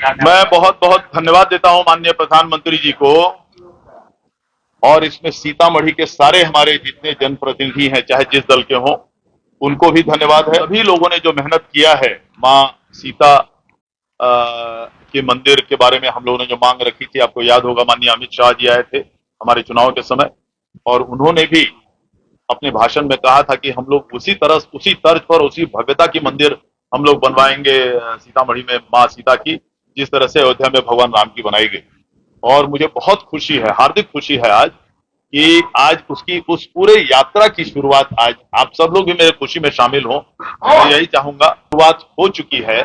मैं बहुत बहुत धन्यवाद देता हूं माननीय प्रधानमंत्री जी को, और इसमें सीतामढ़ी के सारे हमारे जितने जनप्रतिनिधि हैं, चाहे जिस दल के हों, उनको भी धन्यवाद है। सभी लोगों ने जो मेहनत किया है, माँ सीता के मंदिर के बारे में हम लोगों ने जो मांग रखी थी, आपको याद होगा माननीय अमित शाह जी आए थे हमारे चुनाव के समय, और उन्होंने भी अपने भाषण में कहा था कि हम लोग उसी तर्ज पर, उसी भव्यता की मंदिर हम लोग बनवाएंगे सीतामढ़ी में माँ सीता की, जिस तरह से अयोध्या में भगवान राम की बनाई गई। और मुझे बहुत खुशी है, हार्दिक खुशी है आज कि आज उसकी उस पूरे यात्रा की शुरुआत आज आप सब लोग भी मेरे खुशी में शामिल हों। मैं यही चाहूंगा, शुरुआत हो चुकी है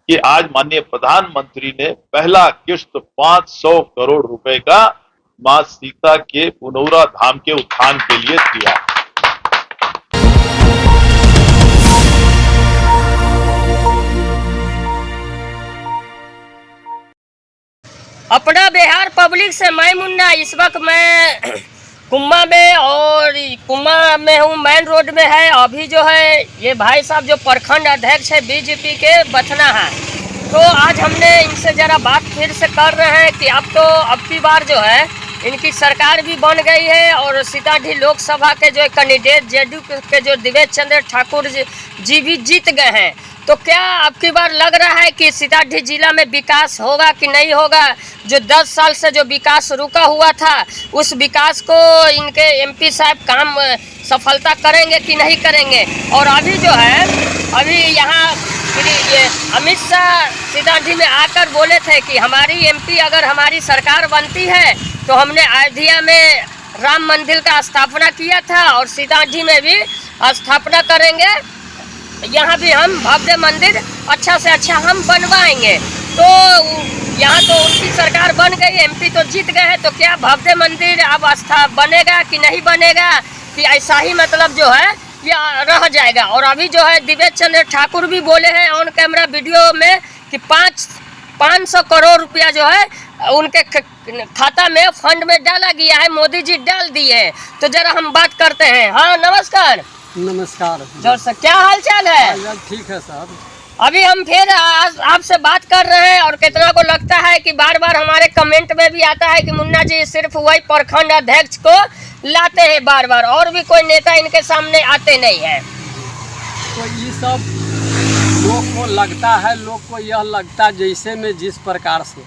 कि आज माननीय प्रधानमंत्री ने पहला किश्त 500 करोड़ रुपए का मां सीता के पुनौरा धाम के उत्थान के लिए दिया। अपना बिहार पब्लिक से मैं मुन्ना। इस वक्त मैं कुम्मा में, और कुम्मा में हूँ, मेन रोड में है। अभी जो है ये भाई साहब जो प्रखंड अध्यक्ष है बीजेपी के बथना है, तो आज हमने इनसे ज़रा बात फिर से कर रहे हैं कि अब की बार जो है इनकी सरकार भी बन गई है, और सीतामढ़ी लोकसभा के जो कैंडिडेट जेडीयू के जो दिवेश चंद्र ठाकुर जी भी जीत गए हैं। तो क्या अब की बार लग रहा है कि सीतामढ़ी जिला में विकास होगा कि नहीं होगा? जो 10 साल से जो विकास रुका हुआ था, उस विकास को इनके एमपी साहब काम सफलता करेंगे कि नहीं करेंगे? और अभी जो है, अभी यहाँ ये अमित शाह सीतामढ़ी में आकर बोले थे कि हमारी एमपी अगर हमारी सरकार बनती है तो हमने अयोध्या में राम मंदिर का स्थापना किया था, और सीतामढ़ी में भी स्थापना करेंगे। यहाँ भी हम भव्य मंदिर अच्छा से अच्छा हम बनवाएंगे। तो यहाँ तो उनकी सरकार बन गई, एमपी तो जीत गए हैं, तो क्या भव्य मंदिर अब बनेगा कि नहीं बनेगा, कि ऐसा ही मतलब जो है ये रह जाएगा? और अभी जो है दिवेश चंद्र ठाकुर भी बोले हैं ऑन कैमरा वीडियो में कि 500 करोड़ रुपया जो है उनके खाता में फंड में डाला गया है, मोदी जी डाल दिए हैं। तो जरा हम बात करते हैं। हाँ, नमस्कार। नमस्कार जोर से, क्या हाल चाल है? ठीक है साहब। अभी हम फिर आपसे बात कर रहे हैं, और कितना को लगता है कि बार बार हमारे कमेंट में भी आता है कि मुन्ना जी सिर्फ वही प्रखंड अध्यक्ष को लाते हैं बार बार, और भी कोई नेता इनके सामने आते नहीं है। तो ये सब लोग को लगता है, लोग को यह लगता जैसे में जिस प्रकार से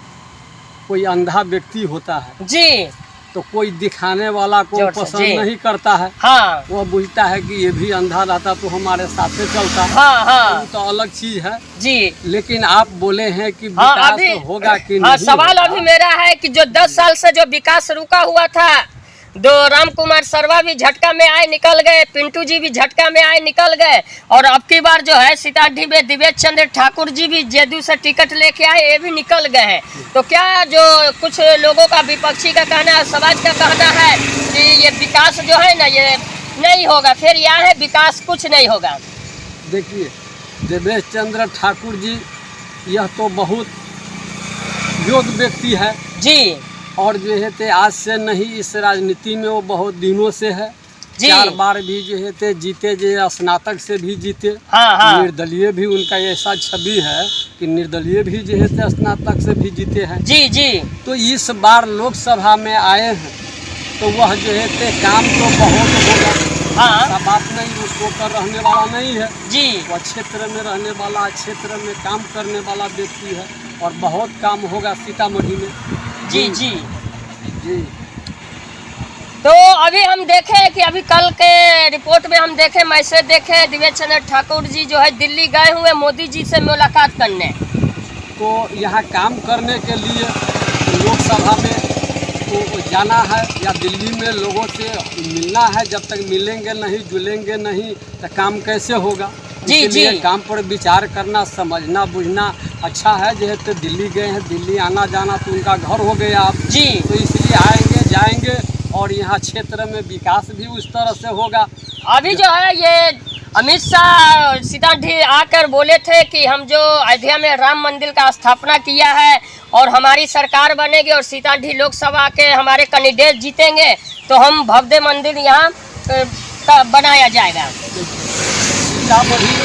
कोई अंधा व्यक्ति होता है जी, तो कोई दिखाने वाला को पसंद नहीं करता है। हाँ, वो बुझता है कि ये भी अंधा रहता तो हमारे साथ चलता। हाँ, हाँ, तो अलग चीज है जी। लेकिन आप बोले हैं कि विकास होगा कि नहीं? सवाल अभी मेरा है कि जो 10 साल से जो विकास रुका हुआ था, दो राम कुमार शर्मा भी झटका में आए निकल गए, पिंटू जी भी झटका में आए निकल गए, और अब की बार जो है सीतामढ़ी में दिवेश चंद्र ठाकुर जी भी जेडीयू से टिकट लेके आए, ये भी निकल गए हैं। तो क्या जो कुछ लोगों का, विपक्षी का कहना है, समाज का कहना है कि ये विकास जो है ना ये नहीं होगा, फिर यहाँ है विकास कुछ नहीं होगा? देखिए, दिवेश चंद्र ठाकुर जी यह तो बहुत योग्य व्यक्ति है जी, और जो है ते आज से नहीं, इस राजनीति में वो बहुत दिनों से है। 4 बार भी जो है ते जीते, जो स्नातक से भी जीते। हाँ, हाँ। निर्दलीय भी उनका ऐसा छवि है कि निर्दलीय भी जो है ते स्नातक से भी जीते हैं। जी जी। तो इस बार लोकसभा में आए हैं तो वह जो है ते काम तो बहुत होगा। हाँ, ऐसा बात नहीं, उसको कर रहने वाला नहीं है जी। वह क्षेत्र में रहने वाला, क्षेत्र में काम करने वाला व्यक्ति है, और बहुत काम होगा सीतामढ़ी में। जी जी जी। तो अभी हम देखे कि अभी कल के रिपोर्ट में हम देखे, मैसेज देखे, दिवेश चंद्र ठाकुर जी जो है दिल्ली गए हुए मोदी जी से मुलाकात करने। तो यहाँ काम करने के लिए लोकसभा में तो जाना है, या दिल्ली में लोगों से मिलना है। जब तक मिलेंगे नहीं, जुलेंगे नहीं, तो काम कैसे होगा? जी जी। काम पर विचार करना, समझना, बुझना अच्छा है। जो है तो दिल्ली गए हैं, दिल्ली आना जाना तो उनका घर हो गया आप जी, तो इसलिए आएंगे जाएंगे, और यहाँ क्षेत्र में विकास भी उस तरह से होगा। अभी जो है ये अमित शाह सीतामढ़ी आकर बोले थे कि हम जो अयोध्या में राम मंदिर का स्थापना किया है और हमारी सरकार बनेगी और सीतामढ़ी लोकसभा के हमारे कैंडिडेट जीतेंगे तो हम भव्य मंदिर यहाँ बनाया जाएगा। सीतामढ़ी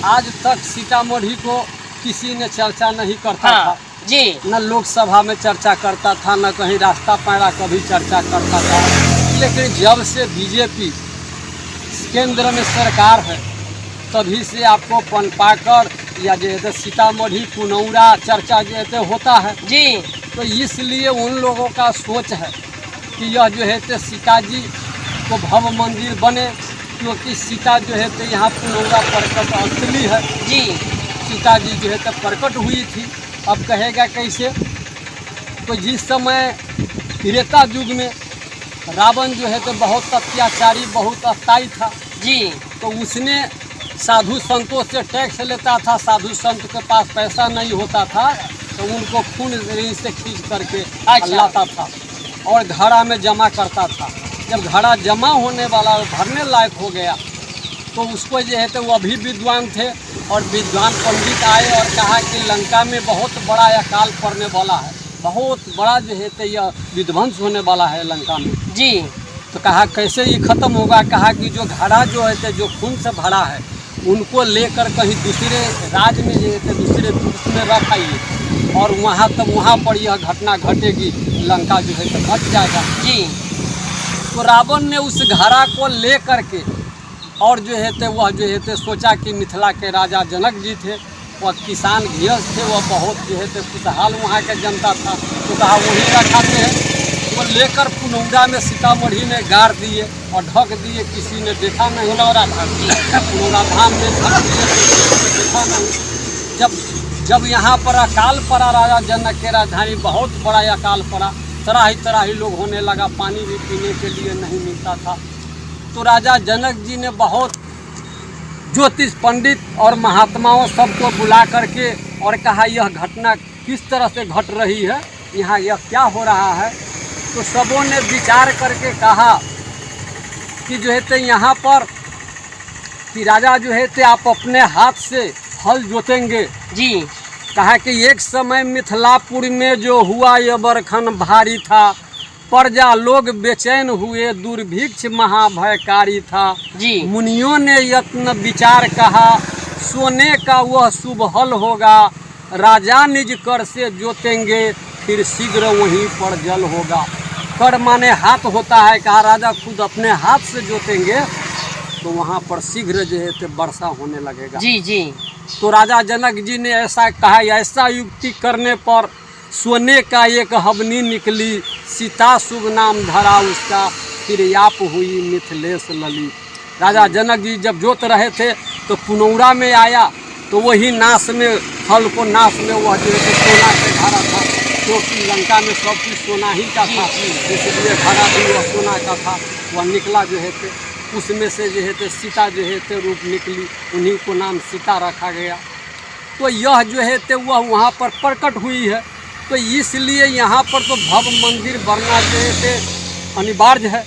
आज तक सीतामढ़ी को किसी ने चर्चा नहीं करता हाँ था, जी न लोकसभा में चर्चा करता था, न कहीं रास्ता पैरा कभी चर्चा करता था। लेकिन जब से बीजेपी केंद्र में सरकार है तभी से आपको पनपाकर या जो है सीतामढ़ी पुनौरा चर्चा जो है होता है। जी तो इसलिए उन लोगों का सोच है कि यह जो है सीता जी को भव्य मंदिर बने, क्योंकि सीता जो है यहाँ पुनौरा प्रकट असली है। जी सीता जी जो है प्रकट हुई थी। अब कहेगा कैसे? तो जिस समय त्रेता युग में रावण जो है बहुत अत्याचारी, बहुत अस्थाई था जी तो उसने साधु संतों से टैक्स लेता था। साधु संत के पास पैसा नहीं होता था तो उनको खून से खींच करके लाता था और घड़ा में जमा करता था। जब घड़ा जमा होने वाला भरने लायक हो गया तो उसको जो है वो अभी विद्वान थे और विद्वान पंडित आए और कहा कि लंका में बहुत बड़ा अकाल पड़ने वाला है, बहुत बड़ा जो है यह विध्वंस होने वाला है लंका में। जी तो कहा कैसे ये खत्म होगा? कहा कि जो घड़ा जो है जो खून से भरा है उनको लेकर कहीं दूसरे राज्य में जो है दूसरे देश में रख आइए और वहाँ तब वहाँ पर यह घटना घटेगी, लंका जो है तो घट जाएगा। जी तो रावण ने उस घड़ा को ले करके और जो है वह जो है सोचा कि मिथिला के राजा जनक जी थे, वह किसान गृहस्थ थे, वह बहुत जो है खुशहाल वहाँ के जनता था। तो कहा वहीं रखाते हैं। वो लेकर पुनौरा में सीतामढ़ी में गाड़ दिए और ढक दिए, किसी ने देखा नहीं। पुनौरा धाम जी पुनौरा धाम में ढक दिए, देखा नहीं। जब यहाँ पर अकाल पड़ा, राजा जनक के राजधानी बहुत बड़ा अकाल पड़ा, तराही लोग होने लगा, पानी भी पीने के लिए नहीं मिलता था। तो राजा जनक जी ने बहुत ज्योतिष पंडित और महात्माओं सबको बुला करके और कहा यह घटना किस तरह से घट रही है, यहाँ यह क्या हो रहा है। तो सबों ने विचार करके कहा कि जो है यहाँ पर कि राजा जो है आप अपने हाथ से हल जोतेंगे। जी कहा कि एक समय मिथिलापुर में जो हुआ ये बरखन भारी था, प्रजा लोग बेचैन हुए, दुर्भिक्ष महाभयकारी था। जी मुनियों ने यत्न विचार कहा, सोने का वह शुभ हल होगा, राजा निज कर से जोतेंगे, फिर शीघ्र वहीं पर जल होगा। कर माने हाथ होता है, कहा राजा खुद अपने हाथ से जोतेंगे तो वहाँ पर शीघ्र जो है तो वर्षा होने लगेगा। जी जी तो राजा जनक जी ने ऐसा कहा, ऐसा युक्ति करने पर सोने का एक हवनी निकली, सीता शुभ नाम धरा उसका, फिर याप हुई मिथिलेश लली। राजा जनक जी जब जोत रहे थे तो पुनौरा में आया तो वही नाश में, हल को नाश में वह जो है सोना से भरा था, क्योंकि लंका में सब कुछ सोना ही का था, इसलिए भरा भी वह सोना का था। वह निकला जो है उसमें से जो है सीता जो है रूप निकली, उन्हीं को नाम सीता रखा गया। तो यह जो है वह वहाँ पर प्रकट हुई है। तो इसलिए यहाँ पर तो भव्य मंदिर बनना जो है अनिवार्य है,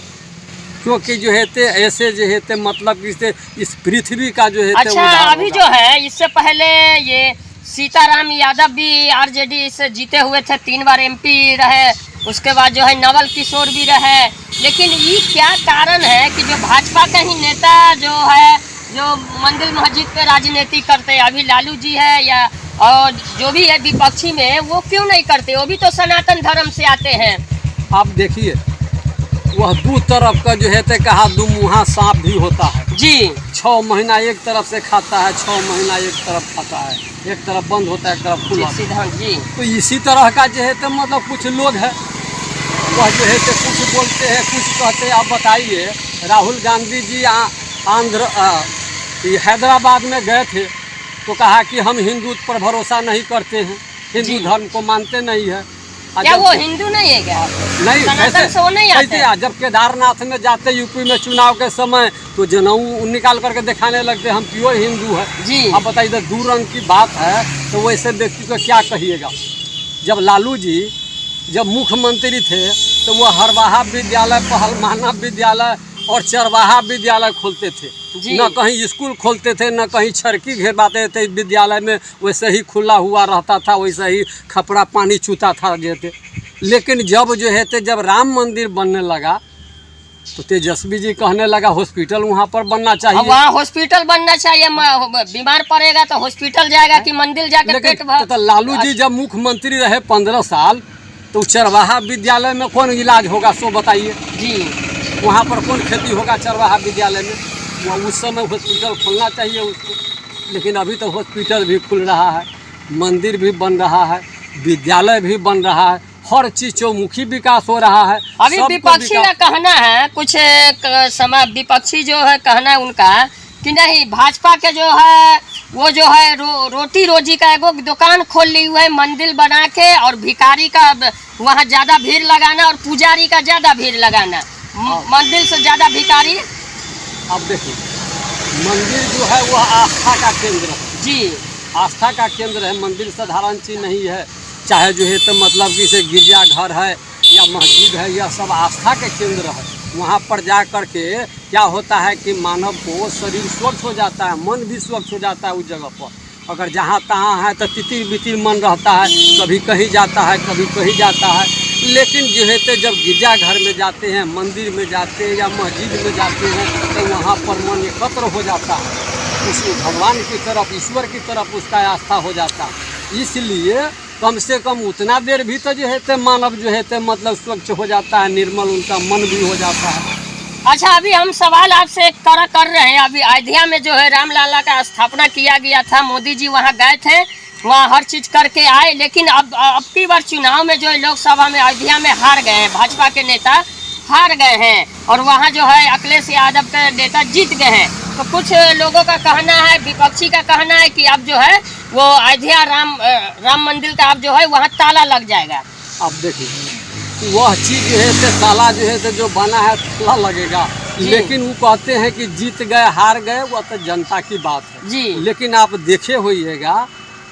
क्योंकि जो है ऐसे जो है मतलब इस पृथ्वी का जो है अच्छा अभी जो है इससे पहले ये सीताराम यादव भी आरजेडी से जीते हुए थे, 3 बार एमपी रहे, उसके बाद जो है नवल किशोर भी रहे। लेकिन ये क्या कारण है कि जो भाजपा का ही नेता जो है जो मंदिर मस्जिद पे राजनीति करते हैं, अभी लालू जी है या और जो भी है विपक्षी में, वो क्यों नहीं करते? वो भी तो सनातन धर्म से आते हैं। आप देखिए वह दो तरफ का जो है कहा दुमुहा सांप भी होता है जी। 6 महीना एक तरफ से खाता है, 6 महीना एक तरफ खाता है, एक तरफ बंद होता है एक तरफ खुला। सिद्धांत जी तो इसी तरह का जो है मतलब कुछ लोग हैं वह जो है कुछ बोलते हैं कुछ कहते हैं। आप बताइए राहुल गांधी जी हैदराबाद में गए थे तो कहा कि हम हिंदू पर भरोसा नहीं करते हैं, हिंदू धर्म को मानते नहीं है। क्या वो हिंदू नहीं है क्या? नहीं, सनातन से वो नहीं आते। जब केदारनाथ में जाते यूपी में चुनाव के समय तो जनेऊ निकाल करके दिखाने लगते हम प्योर हिंदू है जी। अब बताइए दो रंग की बात है तो वैसे व्यक्ति को क्या कहिएगा। जब लालू जी जब मुख्यमंत्री थे तो वो हरवाहा विद्यालय, पहलमाना विद्यालय और चरवाहा विद्यालय खोलते थे, न कहीं स्कूल खोलते थे न कहीं छड़की घेरवाते थे विद्यालय में, वैसे ही खुला हुआ रहता था, वैसे ही खपड़ा पानी चूता था जैसे। लेकिन जब जो है जब राम मंदिर बनने लगा तो तेजस्वी जी कहने लगा हॉस्पिटल वहाँ पर बनना चाहिए। वहाँ हॉस्पिटल बनना चाहिए, बीमार पड़ेगा तो हॉस्पिटल जाएगा कि मंदिर जाकर पेट भर। तो लालू जी जब मुख्यमंत्री रहे 15 साल तो चरवाहा विद्यालय में कौन इलाज होगा सो बताइए जी। वहाँ पर कौन खेती होगा चरवाहा विद्यालय में? वहाँ उस समय हॉस्पिटल खोलना चाहिए उसको। लेकिन अभी तो हॉस्पिटल भी खुल रहा है, मंदिर भी बन रहा है, विद्यालय भी बन रहा है, हर चीज चौमुखी विकास हो रहा है। अभी विपक्षी का कहना है, कुछ समय विपक्षी जो है कहना है उनका कि नहीं, भाजपा के जो है वो जो है रोटी रोजी का एगो दुकान खोल ली हुई है मंदिर बना के, और भिखारी का वहाँ ज़्यादा भीड़ लगाना और पुजारी का ज़्यादा भीड़ लगाना, मंदिर से ज़्यादा भिखारी। अब देखिए मंदिर जो है वह आस्था का केंद्र है जी, आस्था का केंद्र है। मंदिर साधारण चीज नहीं है, चाहे जो है तो मतलब कि से गिरजाघर है या मस्जिद है, यह सब आस्था के केंद्र है। वहाँ पर जा कर के क्या होता है कि मानव को शरीर स्वच्छ हो जाता है, मन भी स्वच्छ हो जाता है उस जगह पर। अगर जहाँ तहाँ है तो तितिर बितिर मन रहता है, कभी कहीं जाता है कभी कहीं जाता है। लेकिन जो है तो जब गिरजाघर में जाते हैं, मंदिर में जाते हैं या मस्जिद में जाते हैं तो वहाँ पर मन एकत्र हो जाता है, उस भगवान की तरफ, ईश्वर की तरफ उसका आस्था हो जाता है। इसलिए कम से कम उतना देर भी तो जो है तो मानव जो है तो मतलब स्वच्छ हो जाता है, निर्मल उनका मन भी हो जाता है। अच्छा, अभी हम सवाल आपसे कर रहे हैं। अभी अयोध्या में जो है रामलला का स्थापना किया गया था, मोदी जी वहाँ गए थे, वहाँ हर चीज़ करके आए, लेकिन अब की बार चुनाव में जो लोकसभा में अयोध्या में हार गए हैं, भाजपा के नेता हार गए हैं, और वहाँ जो है अखिलेश यादव के नेता जीत गए हैं। तो कुछ लोगों का कहना है, विपक्षी का कहना है कि अब जो है वो अयोध्या राम मंदिर का अब जो है वहाँ ताला लग जाएगा। अब देखिए वह चीज़ जो है तो ताला जो है तो जो बना है ताला लगेगा, लेकिन वो कहते हैं कि जीत गए हार गए, वह तो जनता की बात है जी। लेकिन आप देखे होइएगा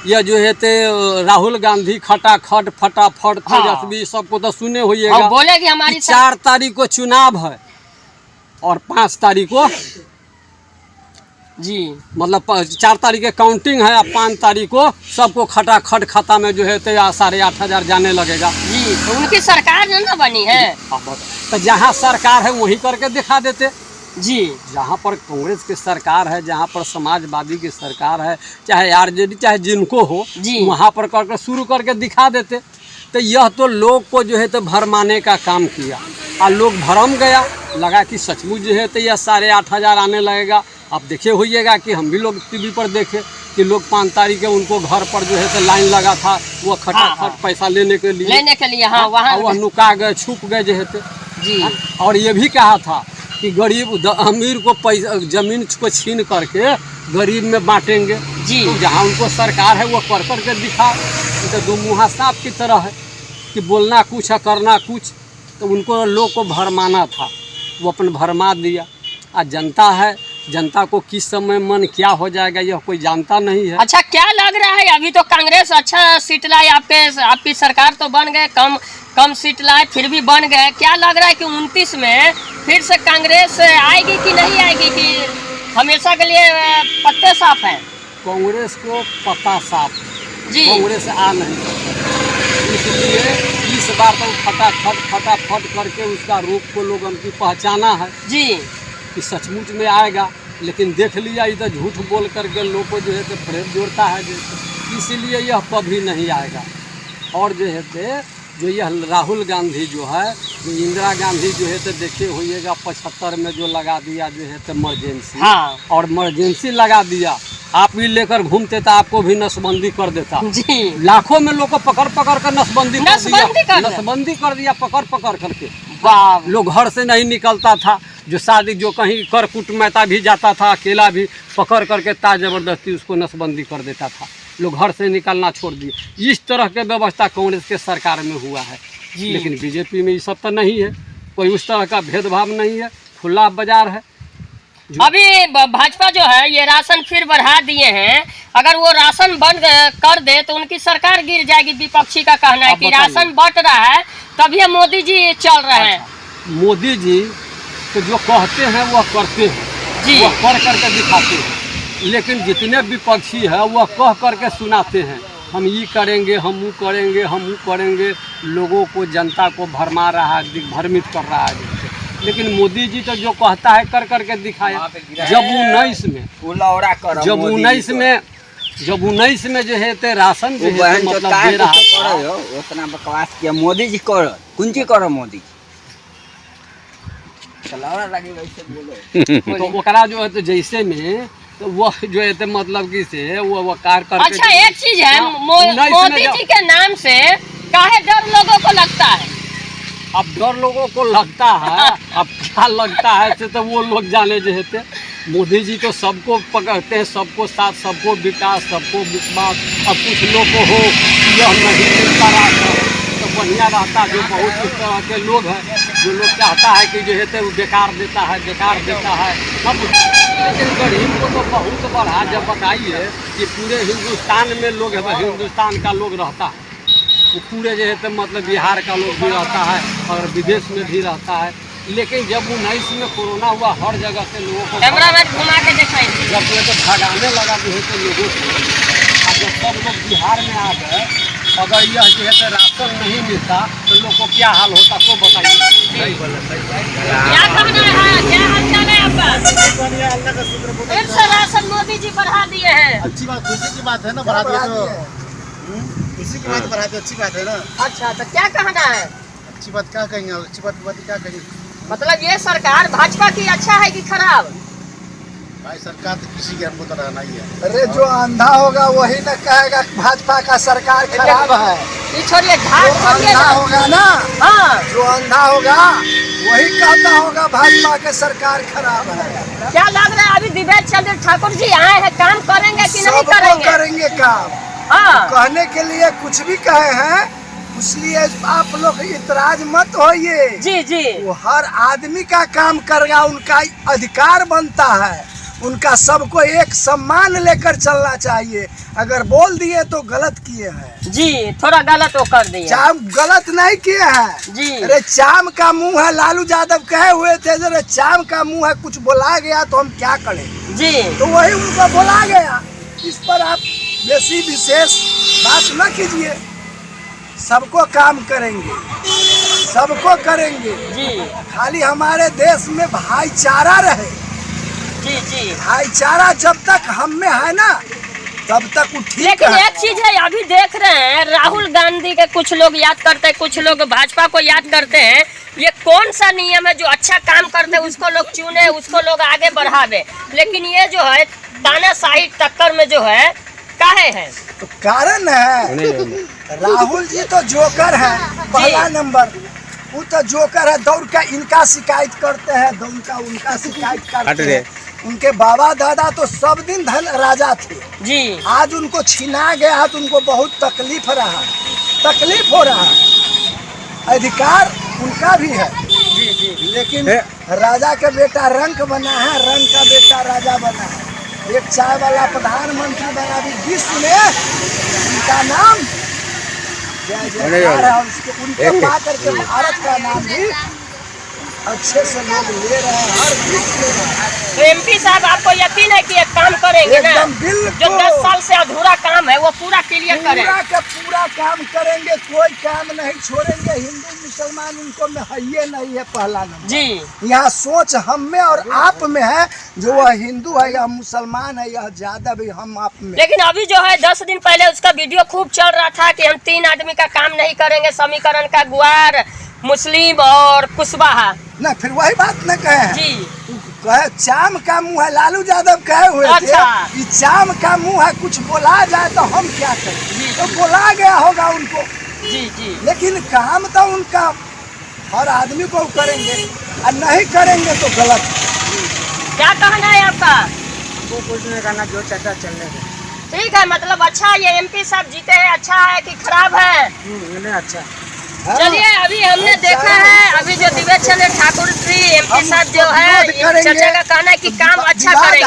यह जो है तो राहुल गांधी खटाखट फटाफट तेजस्वी सबको तो सुने होइएगा, बोले कि हमारी 4 तारीख को चुनाव है और 5 तारीख को जी, मतलब 4 तारीख के काउंटिंग है और 5 तारीख को सबको खटाखट खाता में जो है तो 8,500 जाने लगेगा जी। तो उनकी सरकार जो ना बनी है, तो जहाँ सरकार है वही करके दिखा देते जी। जहाँ पर कांग्रेस की सरकार है, जहाँ पर समाजवादी की सरकार है, चाहे आरजेडी चाहे जिनको हो जी, वहाँ पर करके शुरू करके दिखा देते। तो यह तो लोग को जो है तो भरमाने का काम किया और लोग भरम गया, लगा कि सचमुच जो है तो यह 8,500 आने लगेगा। अब देखे होइएगा कि हम भी लोग टीवी पर देखे कि लोग 5 तारीख के उनको घर पर जो है तो लाइन लगा था, वो खटाखट पैसा लेने के लिए हाँ, वह नुका गए, छुप गए जो है जी। और ये भी कहा था कि गरीब अमीर को पैसा जमीन को छीन करके गरीब में बांटेंगे जी। तो जहाँ उनको सरकार है वो कर करके दिखा, तो दो मुँहा सांप की तरह है कि बोलना कुछ है करना कुछ। तो उनको लोग को भरमाना था, वो अपन भरमा दिया। आज जनता है, जनता को किस समय मन क्या हो जाएगा यह कोई जानता नहीं है। अच्छा, क्या लग रहा है अभी तो कांग्रेस अच्छा सीट लाई, आपकी सरकार तो बन गए, कम सीट लाए फिर भी बन गए। क्या लग रहा है कि 29 में फिर से कांग्रेस आएगी कि नहीं आएगी, कि हमेशा के लिए पत्ते साफ है? कांग्रेस को पता साफ जी, कांग्रेस आ नहीं सकती, इसलिए इस बार तो फटाफट करके उसका रूप को लोगों की पहचाना है जी कि सचमुच में आएगा। लेकिन देख लिया इधर झूठ बोल करके लोग को जो है तो प्रेम जोड़ता है जैसे, इसीलिए यह कभी नहीं आएगा। और जो है तो जो यह राहुल गांधी जो है, जो इंदिरा गांधी जो है तो देखे होइएगा 75 में जो लगा दिया जो है तो इमरजेंसी, हाँ, और इमरजेंसी लगा दिया, आप भी लेकर घूमते तो आपको भी नसबंदी कर देता जी। लाखों में लोग को पकड़ कर नसबंदी कर दिया पकड़ करके। वाह, लोग घर से नहीं निकलता था, जो शादी जो कहीं कर कुटुम्बता भी जाता था अकेला भी पकड़ करके ताज जबरदस्ती उसको नसबंदी कर देता था, लोग घर से निकलना छोड़ दिए। इस तरह के व्यवस्था कांग्रेस के सरकार में हुआ है जी। लेकिन बीजेपी में ये सब तो नहीं है, कोई उस तरह का भेदभाव नहीं है, खुला बाजार है। अभी भाजपा जो है ये राशन फिर बढ़ा दिए हैं, अगर वो राशन बंद कर दे तो उनकी सरकार गिर जाएगी। विपक्षी का कहना है कि राशन बंट रहा है तभी मोदी जी चल रहे हैं। मोदी जी तो जो कहते हैं वह करते हैं जी, वह कर करके दिखाते हैं, लेकिन जितने विपक्षी है वह कह करके सुनाते हैं, हम ये करेंगे हम वो करेंगे हम वो करेंगे, लोगों को जनता को भरमा रहा है, भ्रमित कर रहा है। लेकिन मोदी जी तो जो कहता है कर करके दिखाया। जब 19 में जो है ते राशन जो है तो मतलब दे रहा है। उतना बकवास किया मोदी जी करो, कुंची करो मोदी चलावड़ा लगे वैसे बोलो। तो ओकरा जो है तो जैसे में तो वो जो है तो मतलब कि से वो कार करके। अच्छा एक चीज है, मोदी जी के नाम से काहे डर लोगों को लगता है? अब डर लोगों को लगता है, अब क्या लगता है से तो वो लोग जाने जो है मोदी जी तो सबको पकड़ते हैं, सबको साथ, सबको विकास, सबको विश्वास। अब कुछ लोग को हो यह नहीं मिलता राशन तो बढ़िया रहता। जो बहुत इस तरह के लोग हैं जो लोग चाहता है कि जो है तो बेकार देता है अब। लेकिन गरीब को तो बहुत बढ़ा जब बताइए कि पूरे हिंदुस्तान में लोग हिंदुस्तान का लोग रहता है, वो पूरे जो है तो मतलब बिहार का लोग भी रहता है और विदेश में भी रहता है। लेकिन जब 19 में कोरोना हुआ हर जगह से लोगों को कैमरा में घुमा के दिखाई जब जो है तो भगाने लगा जो है तो लोगों को, और जब सब लोग बिहार में आ गए, अगर यह जो है तो राशन नहीं मिलता तो लोग को क्या हाल होता तो बताइए। क्या कहना है, क्या हालचाल है आपका? फिर से राशन मोदी जी बढ़ा दिए हैं। अच्छी बात, खुशी की बात है ना, बढ़ा दिया तो खुशी की बात बढ़ा दिया, अच्छी बात है ना। अच्छा तो क्या कहना है? अच्छी बात क्या कहेंगे, अच्छी बात क्या कहेंगे। मतलब ये सरकार भाजपा की अच्छा है कि खराब? भाई सरकार तो किसी के हमको तो रहना ही है। अरे जो अंधा होगा वही न कहेगा भाजपा का सरकार खराब है। ये छोड़िए, घाट छोड़िए अंधा ना। होगा ना, हाँ, जो अंधा होगा वही कहता होगा भाजपा के सरकार खराब है। क्या लग रहा है अभी दिव्य चंद्र ठाकुर जी आए हैं, काम करेंगे कि नहीं सबको करेंगे? करेंगे काम। हाँ कहने के लिए कुछ भी कहे हैं, इसलिए आप लोग इतराज मत होइए। जी जी, वो हर आदमी का काम करेगा, उनका अधिकार बनता है, उनका सबको एक सम्मान लेकर चलना चाहिए। अगर बोल दिए तो गलत किए हैं जी, थोड़ा गलत वो कर दिए चाम गलत नहीं किए हैं जी। अरे चाम का मुंह है, लालू यादव कहे हुए थे अरे चाम का मुंह है, कुछ बोला गया तो हम क्या करें, जी तो वही उनको बोला गया। इस पर आप बेसी विशेष बात न कीजिए। सबको काम करेंगे, सबको करेंगे, जी खाली हमारे देश में भाईचारा रहे। जी जी, भाईचारा जब तक हम में है ना तब तक वो ठीक लेकिन है। एक चीज है, अभी देख रहे हैं राहुल गांधी के कुछ लोग याद करते हैं, कुछ लोग भाजपा को याद करते हैं। ये कौन सा नियम है जो अच्छा काम करते हैं उसको लोग चुने, उसको लोग आगे बढ़ावे? लेकिन ये जो है तानाशाही टक्कर में जो है काहे है? तो कारण है राहुल जी तो जोकर है, पहला नंबर वो तो जोकर है। दौड़ का इनका शिकायत करते हैं, दौड़ का उनका शिकायत करते हैं। उनके बाबा दादा तो सब दिन धन राजा थे जी, आज उनको छीना गया तो उनको बहुत तकलीफ हो रहा है। अधिकार उनका भी है जी जी, लेकिन राजा का बेटा रंक बना है, रंक का बेटा राजा बना है। एक चाय वाला प्रधानमंत्री बना भी विश्व में, उनका नाम जय जयकार है। उनके पा करके भारत का नाम भी अच्छे से लोग ले रहे हैं, हर विश्व ले रहे हैं। तो एमपी साहब आपको यकीन है कि ये काम करेंगे ना? एकदम जो बिल्कुल 10 साल से अधूरा काम है वो पूरा क्लियर करें। पूरा का पूरा काम करेंगे, कोई काम नहीं छोड़ेंगे। हिंदू मुसलमान उनको में है ये नहीं है पहला नंबर जी। यहाँ सोच हम में और आप में है, जो वह हिंदू है या मुसलमान है या ज्यादा भी हम आप में। लेकिन अभी जो है 10 दिन पहले उसका वीडियो खूब चल रहा था कि हम 3 आदमी का काम नहीं करेंगे, समीकरण का गुआर, मुस्लिम और कुशवाहा। ना फिर वही बात न कहे जी, कहे चाम का मुंह है, लालू यादव कहे हुए थे अच्छा। कि चाम का मुंह है, कुछ बोला जाए तो हम क्या करें, तो बोला गया होगा उनको। जी जी, लेकिन काम तो उनका हर आदमी को करेंगे और नहीं करेंगे तो गलत। क्या कहना है आपका? वो कुछ नहीं करना, जो चर्चा चलने दे। ठीक है, मतलब अच्छा ये एमपी साहब जीते हैं, अच्छा है कि खराब है? नहीं अच्छा। चलिए अभी हमने देखा है, अभी जो दिव्य चंद्र ठाकुर जी एमपी साहब जो है चर्चा का कहना है कि काम अच्छा करेंगे।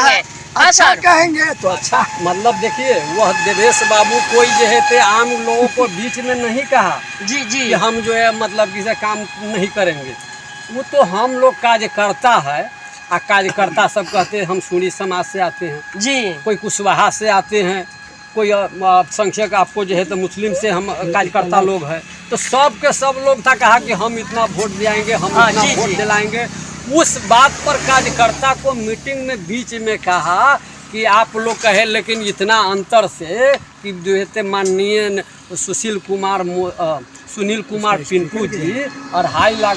हाँ अच्छा सर, कहेंगे तो अच्छा। मतलब देखिए वह देवेश बाबू कोई जो है ते आम लोगों को बीच में नहीं कहा जी जी, कि हम जो है मतलब किसी काम नहीं करेंगे। वो तो हम लोग कार्यकर्ता है, और कार्यकर्ता सब कहते हैं हम सुनी समाज से आते हैं, जी कोई कुशवाहा से आते हैं, कोई संख्यक आपको जो है तो मुस्लिम से हम कार्यकर्ता लोग हैं। तो सब के सब लोग था कहा कि हम इतना वोट दिलाएंगे, हम हाँ, इतना जी, वोट जी। दिलाएंगे। उस बात पर कार्यकर्ता को मीटिंग में बीच में कहा कि आप लोग कहे लेकिन इतना अंतर से कि जो है माननीय सुनील कुमार पिंटू जी 2.5 लाख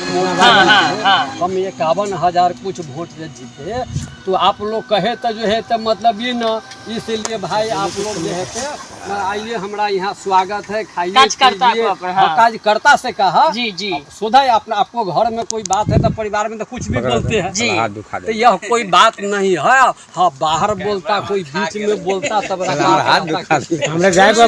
हम 51,000 कुछ वोट से जीते, तो आप लोग कहे तो जो है तो मतलब ये न, इसलिए भाई आप लोग जो है तो आइए हमारा यहाँ स्वागत है, खाइए कार्यकर्ता से कहा जी जी सोधा अपना आपको घर में कोई बात है तो परिवार में तो कुछ भी बोलते हैं जी, तो यह कोई बात नहीं है। हाँ बाहर बोलता कोई बीच में बोलता तब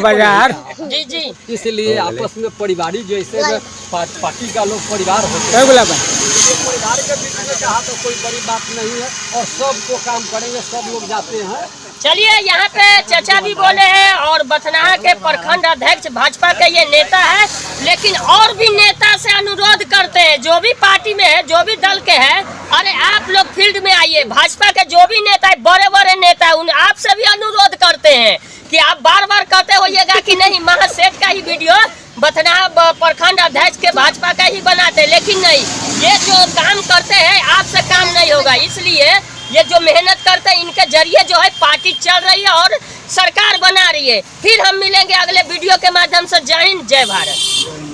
बाजार जी जी, इसलिए आपस में परिवारिक जैसे पार्टी का लोग परिवार होते हैं, परिवार के बीच में कहा तो कोई बड़ी बात नहीं है और सबको काम करेंगे, सब लोग जाते हैं। चलिए यहाँ पे चाचा भी बोले हैं और बथनाहा के प्रखंड अध्यक्ष भाजपा के ये नेता है, लेकिन और भी नेता से अनुरोध करते हैं जो भी पार्टी में है, जो भी दल के हैं, अरे आप लोग फील्ड में आइए। भाजपा के जो भी नेता है, बड़े बड़े नेता है, उन आपसे भी अनुरोध करते हैं कि आप बार बार कहते होइएगा कि नहीं महासेठ का ही वीडियो बथनाहा प्रखंड अध्यक्ष के भाजपा का ही बनाते, लेकिन नहीं, ये जो काम करते हैं आपसे काम नहीं होगा। इसलिए ये जो मेहनत करते हैं इनके जरिए जो है पार्टी चल रही है और सरकार बना रही है। फिर हम मिलेंगे अगले वीडियो के माध्यम से। जय हिंद, जय भारत।